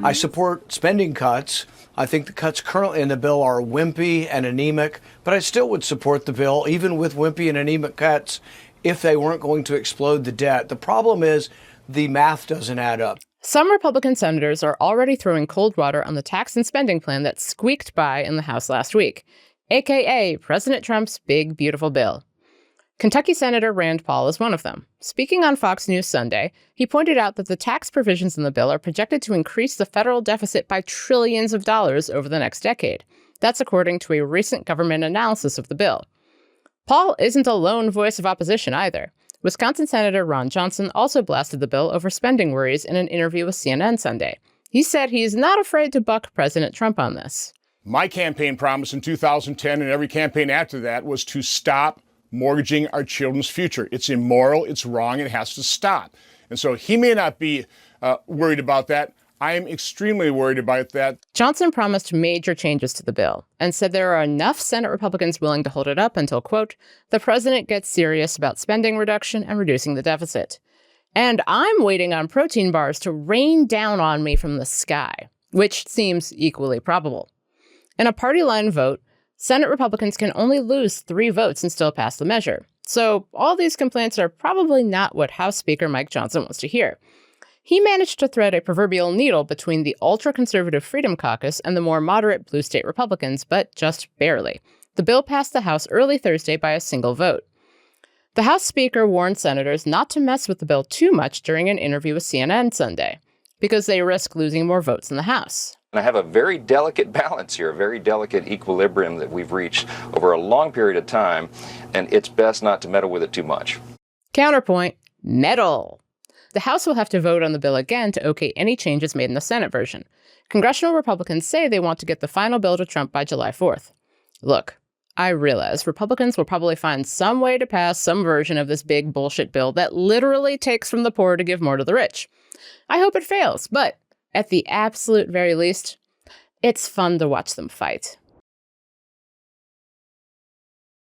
I support spending cuts. I think the cuts currently in the bill are wimpy and anemic, but I still would support the bill, even with wimpy and anemic cuts, if they weren't going to explode the debt. The problem is the math doesn't add up. Some Republican senators are already throwing cold water on the tax and spending plan that squeaked by in the House last week, aka President Trump's big, beautiful bill. Kentucky Senator Rand Paul is one of them. Speaking on Fox News Sunday, he pointed out that the tax provisions in the bill are projected to increase the federal deficit by trillions of dollars over the next decade. That's according to a recent government analysis of the bill. Paul isn't a lone voice of opposition either. Wisconsin Senator Ron Johnson also blasted the bill over spending worries in an interview with CNN Sunday. He said he's not afraid to buck President Trump on this. My campaign promise in 2010 and every campaign after that was to stop mortgaging our children's future. It's immoral, it's wrong, it has to stop. And so he may not be worried about that. I am extremely worried about that. Johnson promised major changes to the bill and said there are enough Senate Republicans willing to hold it up until, quote, the president gets serious about spending reduction and reducing the deficit. And I'm waiting on protein bars to rain down on me from the sky, which seems equally probable. In a party line vote, Senate Republicans can only lose 3 votes and still pass the measure. So all these complaints are probably not what House Speaker Mike Johnson wants to hear. He managed to thread a proverbial needle between the ultra-conservative Freedom Caucus and the more moderate blue state Republicans, but just barely. The bill passed the House early Thursday by a single vote. The House Speaker warned senators not to mess with the bill too much during an interview with CNN Sunday, because they risk losing more votes in the House. And I have a very delicate balance here, a very delicate equilibrium that we've reached over a long period of time, and it's best not to meddle with it too much. Counterpoint, meddle. The House will have to vote on the bill again to okay any changes made in the Senate version. Congressional Republicans say they want to get the final bill to Trump by July 4th. Look, I realize Republicans will probably find some way to pass some version of this big bullshit bill that literally takes from the poor to give more to the rich. I hope it fails, but at the absolute very least, it's fun to watch them fight.